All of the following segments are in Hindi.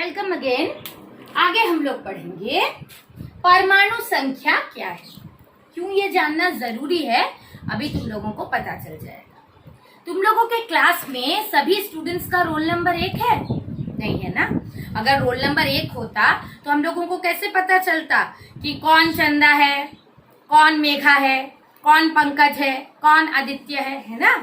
Welcome again. आगे हम लोग पढ़ेंगे परमाणु संख्या क्या है। क्यों ये जानना जरूरी है, अभी तुम लोगों को पता चल जाएगा। तुम लोगों के क्लास में सभी स्टूडेंट्स का रोल नंबर 1 है? नहीं है ना। अगर रोल नंबर 1 होता तो हम लोगों को कैसे पता चलता कि कौन चंदा है, कौन मेघा है, कौन पंकज है, कौन आदित्य है ना।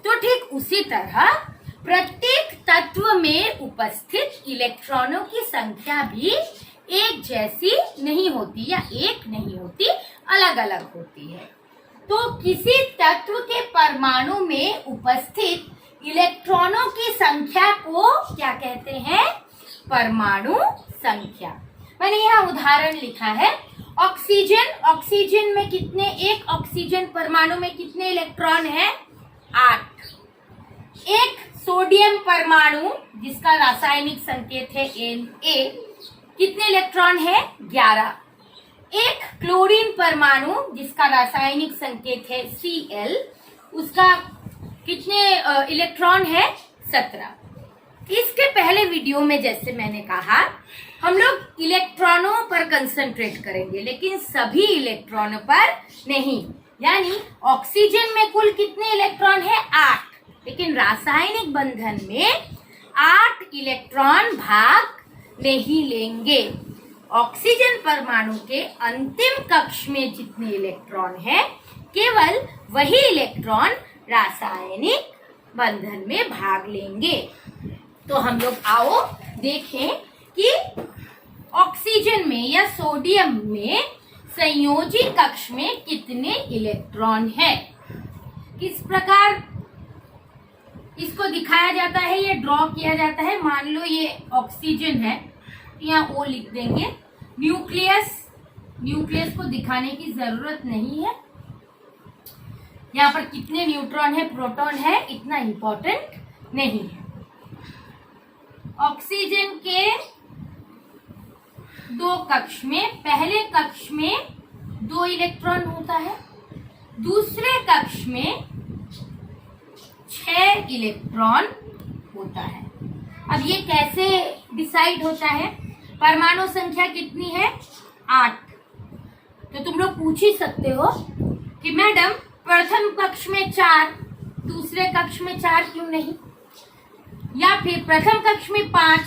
तो ठीक उसी तरह प्रत्येक तत्व में उपस्थित इलेक्ट्रॉनों की संख्या भी एक जैसी नहीं होती या एक नहीं होती, अलग अलग होती है। तो किसी तत्व के परमाणु में उपस्थित इलेक्ट्रॉनों की संख्या को क्या कहते हैं? परमाणु संख्या। मैंने यहाँ उदाहरण लिखा है। ऑक्सीजन में कितने, एक ऑक्सीजन परमाणु में कितने इलेक्ट्रॉन है? 8। एक सोडियम परमाणु जिसका रासायनिक संकेत है Na, कितने इलेक्ट्रॉन है? 11। एक क्लोरीन परमाणु जिसका रासायनिक संकेत है Cl, उसका कितने इलेक्ट्रॉन है? 17। इसके पहले वीडियो में जैसे मैंने कहा, हम लोग इलेक्ट्रॉनों पर कंसंट्रेट करेंगे लेकिन सभी इलेक्ट्रॉनों पर नहीं। यानी ऑक्सीजन में कुल कितने इलेक्ट्रॉन है? 8, लेकिन रासायनिक बंधन में 8 इलेक्ट्रॉन भाग नहीं लेंगे। ऑक्सीजन परमाणु के अंतिम कक्ष में जितने इलेक्ट्रॉन है, केवल वही इलेक्ट्रॉन रासायनिक बंधन में भाग लेंगे। तो हम लोग आओ देखें कि ऑक्सीजन में या सोडियम में संयोजी कक्ष में कितने इलेक्ट्रॉन है। किस प्रकार इसको दिखाया जाता है, ये ड्रॉ किया जाता है। मान लो ये ऑक्सीजन है, यहाँ O लिख देंगे। न्यूक्लियस को दिखाने की जरूरत नहीं है। यहाँ पर कितने न्यूट्रॉन है, प्रोटॉन है, इतना इम्पोर्टेंट नहीं है। ऑक्सीजन के 2 कक्ष में, पहले कक्ष में 2 इलेक्ट्रॉन होता है, दूसरे कक्ष में 6 इलेक्ट्रॉन होता है। अब ये कैसे डिसाइड होता है? परमाणु संख्या कितनी है? 8। तो तुम लोग पूछ ही सकते हो कि मैडम प्रथम कक्ष में 4, दूसरे कक्ष में 4 क्यों नहीं? या फिर प्रथम कक्ष में 5,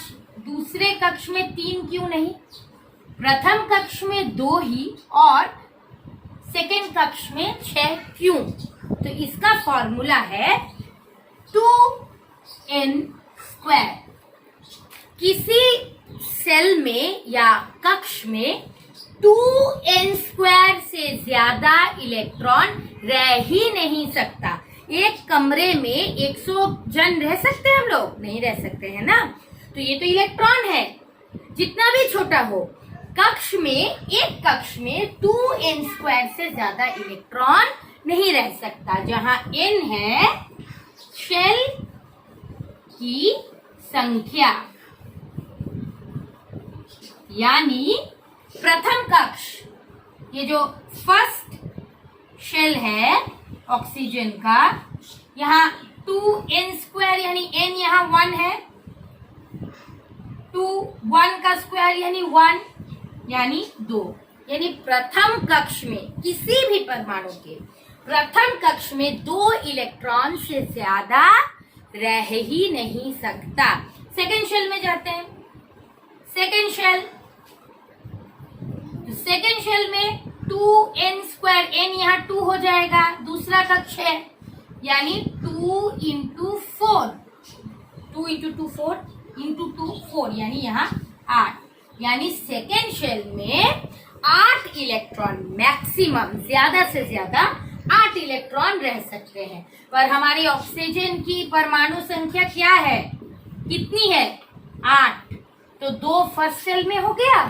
दूसरे कक्ष में 3 क्यों नहीं? प्रथम कक्ष में 2 ही और सेकेंड कक्ष में 6 क्यों? तो इसका फॉर्मूला है 2n²। किसी सेल में या कक्ष में 2n² से ज्यादा इलेक्ट्रॉन रह ही नहीं सकता। एक कमरे में 100 जन रह सकते हैं हम लोग? नहीं रह सकते हैं ना। तो ये तो इलेक्ट्रॉन है, जितना भी छोटा हो। कक्ष में, एक कक्ष में 2n² से ज्यादा इलेक्ट्रॉन नहीं रह सकता। जहां n है शेल की संख्या, यानी प्रथम कक्ष, ये जो फर्स्ट शेल है ऑक्सीजन का, यहाँ 2n² यानी n यहाँ 1 है, 1 का स्क्वायर यानी 1 यानी 2। यानी प्रथम कक्ष में, किसी भी परमाणु के प्रथम कक्ष में 2 इलेक्ट्रॉन से ज्यादा रह ही नहीं सकता। सेकेंड शेल में जाते हैं। सेकेंड शेल में 2n², n यहाँ 2 हो जाएगा, दूसरा कक्ष है, यानी 2 × 4, 2 × 2 4 × 2 4, यानी यहाँ 8। यानी सेकेंड शेल में 8 इलेक्ट्रॉन मैक्सिमम, ज्यादा से ज्यादा 8 इलेक्ट्रॉन रह सकते हैं। पर हमारी ऑक्सीजन की परमाणु संख्या क्या है, कितनी है? 8। तो 2 फर्स्ट सेल में हो गया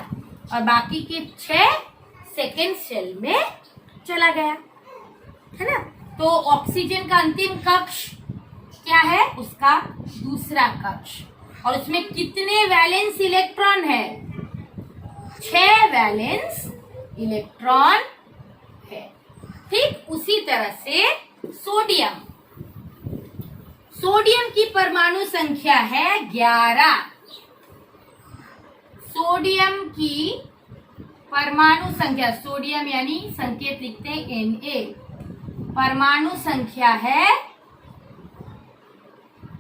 और बाकी के 6 सेकेंड सेल में चला गया, है ना। तो ऑक्सीजन का अंतिम कक्ष क्या है? उसका दूसरा कक्ष। और उसमें कितने वैलेंस इलेक्ट्रॉन है? 6 वैलेंस इलेक्ट्रॉन है। ठीक उसी तरह से सोडियम की परमाणु संख्या है 11। सोडियम की परमाणु संख्या, सोडियम यानी संकेत लिखते हैं Na, परमाणु संख्या है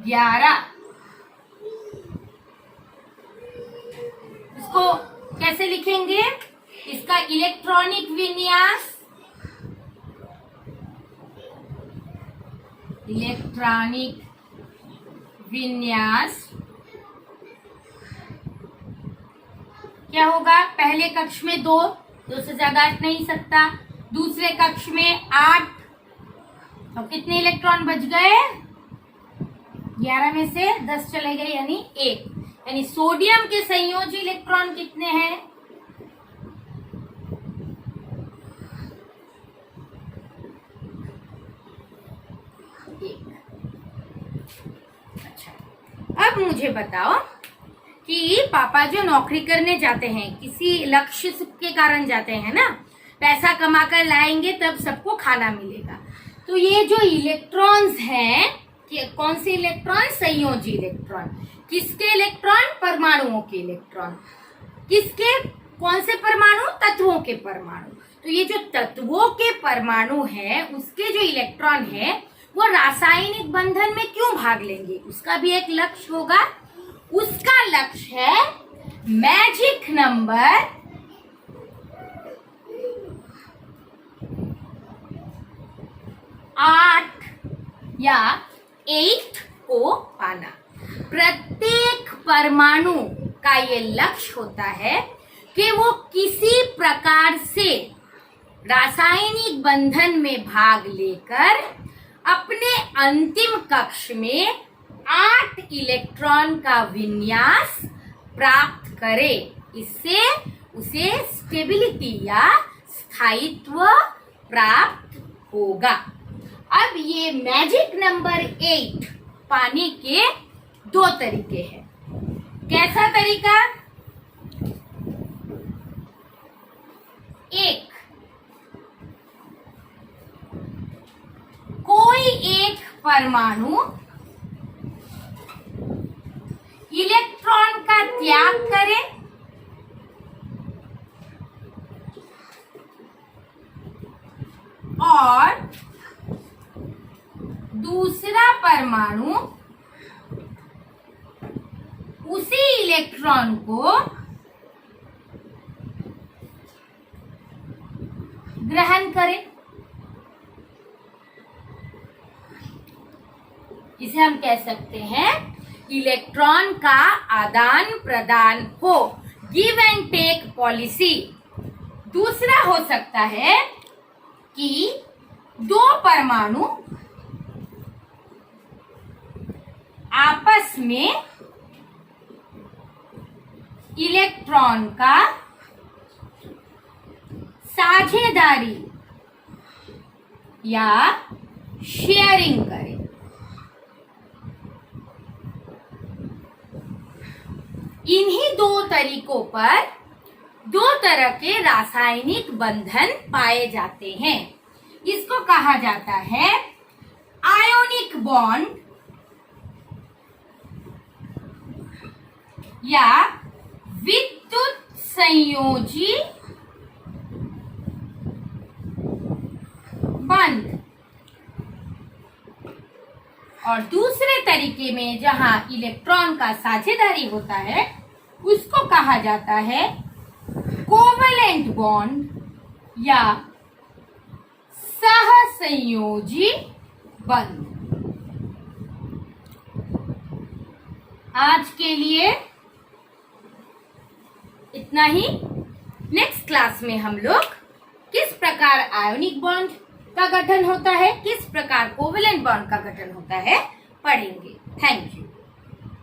11। इसको कैसे लिखेंगे? इसका इलेक्ट्रॉनिक विन्यास, इलेक्ट्रॉनिक विन्यास क्या होगा? पहले कक्ष में 2 से ज्यादा हट नहीं सकता, दूसरे कक्ष में 8, तो कितने इलेक्ट्रॉन बच गए? 11 में से 10 चले गए यानी 1। यानी सोडियम के संयोजी इलेक्ट्रॉन कितने हैं? 1। अच्छा, अब मुझे बताओ कि पापा जो नौकरी करने जाते हैं, किसी लक्ष्य के कारण जाते हैं ना, पैसा कमा कर लाएंगे तब सबको खाना मिलेगा। तो ये जो इलेक्ट्रॉन्स हैं, कौन से इलेक्ट्रॉन? संयोजी इलेक्ट्रॉन। किसके इलेक्ट्रॉन? परमाणुओं के इलेक्ट्रॉन। किसके? कौन से परमाणु? तत्वों के परमाणु। तो ये जो तत्वों के परमाणु हैं, उसके जो इलेक्ट्रॉन है वो रासायनिक बंधन में क्यों भाग लेंगे? उसका भी एक लक्ष्य होगा। उसका लक्ष्य है मैजिक नंबर 8 या 8 को पाना। प्रत्येक परमाणु का ये लक्ष्य होता है कि वो किसी प्रकार से रासायनिक बंधन में भाग लेकर अपने अंतिम कक्ष में 8 इलेक्ट्रॉन का विन्यास प्राप्त करे। इससे उसे स्टेबिलिटी या स्थायित्व प्राप्त होगा। अब ये मैजिक नंबर 8 पाने के 2 तरीके हैं। कैसा तरीका? एक, कोई एक परमाणु इलेक्ट्रॉन का त्याग करे और दूसरा परमाणु उसी इलेक्ट्रॉन को ग्रहण करे। इसे हम कह सकते हैं इलेक्ट्रॉन का आदान प्रदान हो, गिव एंड टेक पॉलिसी। दूसरा हो सकता है कि 2 परमाणु आपस में इलेक्ट्रॉन का साझेदारी या शेयरिंग करें। इन्हीं 2 तरीकों पर 2 तरह के रासायनिक बंधन पाए जाते हैं। इसको कहा जाता है आयोनिक बॉन्ड या विद्युत संयोजी बंध। और दूसरे तरीके में जहां इलेक्ट्रॉन का साझेदारी होता है उसको कहा जाता है कोवेलेंट बॉन्ड या सहसंयोजी बंध। आज के लिए इतना ही। नेक्स्ट क्लास में हम लोग किस प्रकार आयोनिक बॉन्ड का गठन होता है, किस प्रकार कोवेलेंट बॉन्ड का गठन होता है पढ़ेंगे। Thank you.